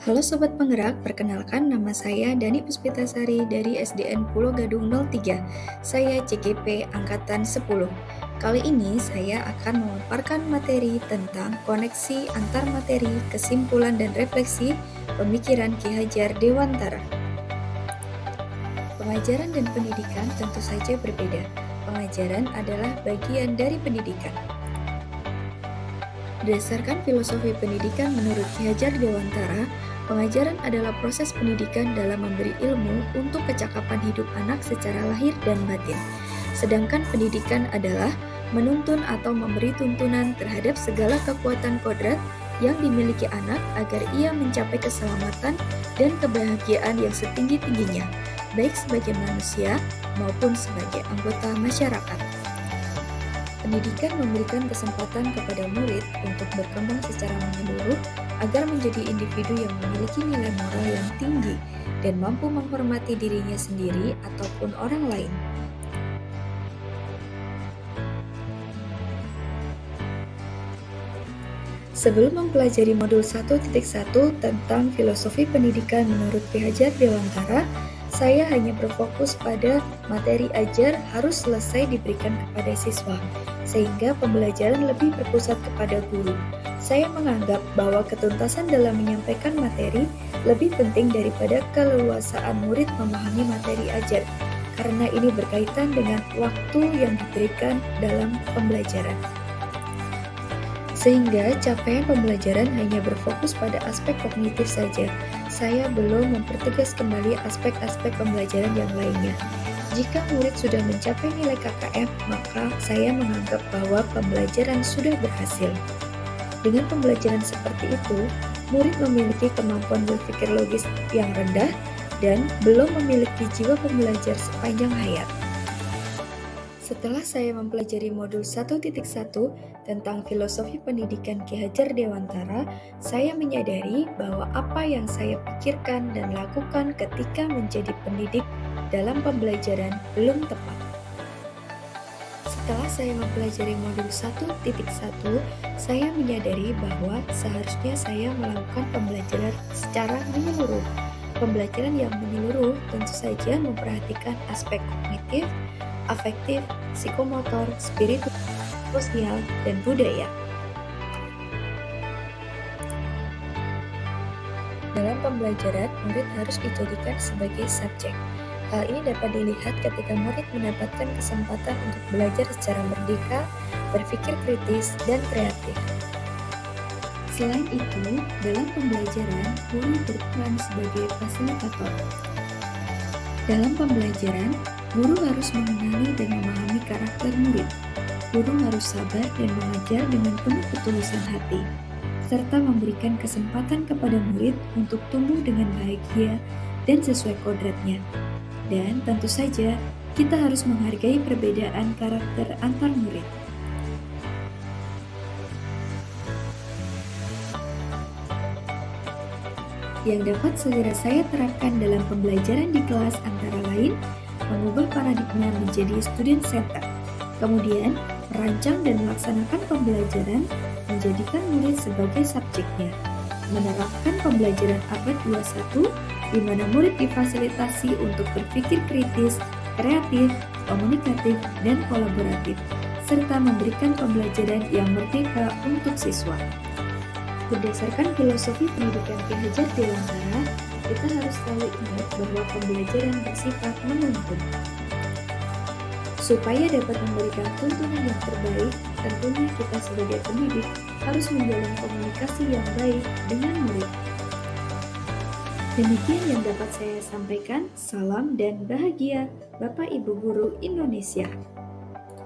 Halo Sobat Penggerak, perkenalkan nama saya Dani Puspitasari dari SDN Pulau Gadung 03. Saya CGP Angkatan 10. Kali ini saya akan memaparkan materi tentang koneksi antar materi, kesimpulan dan refleksi pemikiran Ki Hajar Dewantara. Pengajaran dan pendidikan tentu saja berbeda. Pengajaran adalah bagian dari pendidikan. Berdasarkan filosofi pendidikan menurut Ki Hajar Dewantara, pengajaran adalah proses pendidikan dalam memberi ilmu untuk kecakapan hidup anak secara lahir dan batin. Sedangkan pendidikan adalah menuntun atau memberi tuntunan terhadap segala kekuatan kodrat yang dimiliki anak agar ia mencapai keselamatan dan kebahagiaan yang setinggi-tingginya, baik sebagai manusia maupun sebagai anggota masyarakat. Pendidikan memberikan kesempatan kepada murid untuk berkembang secara menyeluruh agar menjadi individu yang memiliki nilai moral yang tinggi dan mampu menghormati dirinya sendiri ataupun orang lain. Sebelum mempelajari modul 1.1 tentang filosofi pendidikan menurut Ki Hajar Dewantara, saya hanya berfokus pada materi ajar harus selesai diberikan kepada siswa, sehingga pembelajaran lebih berpusat kepada guru. Saya menganggap bahwa ketuntasan dalam menyampaikan materi lebih penting daripada keleluasaan murid memahami materi ajar, karena ini berkaitan dengan waktu yang diberikan dalam pembelajaran. Sehingga capaian pembelajaran hanya berfokus pada aspek kognitif saja. Saya belum mempertegas kembali aspek-aspek pembelajaran yang lainnya. Jika murid sudah mencapai nilai KKM, maka saya menganggap bahwa pembelajaran sudah berhasil. Dengan pembelajaran seperti itu, murid memiliki kemampuan berpikir logis yang rendah dan belum memiliki jiwa pembelajar sepanjang hayat. Setelah saya mempelajari modul 1.1 tentang filosofi pendidikan Ki Hajar Dewantara, saya menyadari bahwa apa yang saya pikirkan dan lakukan ketika menjadi pendidik dalam pembelajaran belum tepat. Setelah saya mempelajari modul 1.1, saya menyadari bahwa seharusnya saya melakukan pembelajaran secara menyeluruh. Pembelajaran yang menyeluruh tentu saja memperhatikan aspek kognitif, afektif, psikomotor, spiritual, sosial, dan budaya. Dalam pembelajaran, murid harus dijadikan sebagai subjek. Hal ini dapat dilihat ketika murid mendapatkan kesempatan untuk belajar secara merdeka, berpikir kritis, dan kreatif. Selain itu, dalam pembelajaran, guru berperan sebagai fasilitator. Dalam pembelajaran, guru harus mengenali dan memahami karakter murid. Guru harus sabar dan mengajar dengan penuh ketulusan hati, serta memberikan kesempatan kepada murid untuk tumbuh dengan bahagia dan sesuai kodratnya. Dan tentu saja, kita harus menghargai perbedaan karakter antar murid. Yang dapat segera saya terapkan dalam pembelajaran di kelas antara lain, mengubah paradigma menjadi student center, kemudian merancang dan melaksanakan pembelajaran, menjadikan murid sebagai subjeknya, menerapkan pembelajaran abad 21, di mana murid difasilitasi untuk berpikir kritis, kreatif, komunikatif, dan kolaboratif, serta memberikan pembelajaran yang merdeka untuk siswa. Berdasarkan filosofi pendidikan Ki Hajar Dewantara, kita harus selalu ingat bahwa pembelajaran bersifat menuntun. Supaya dapat memberikan tuntunan yang terbaik, tentunya kita sebagai pendidik harus menjalin komunikasi yang baik dengan murid. Demikian yang dapat saya sampaikan. Salam dan bahagia, Bapak Ibu Guru Indonesia.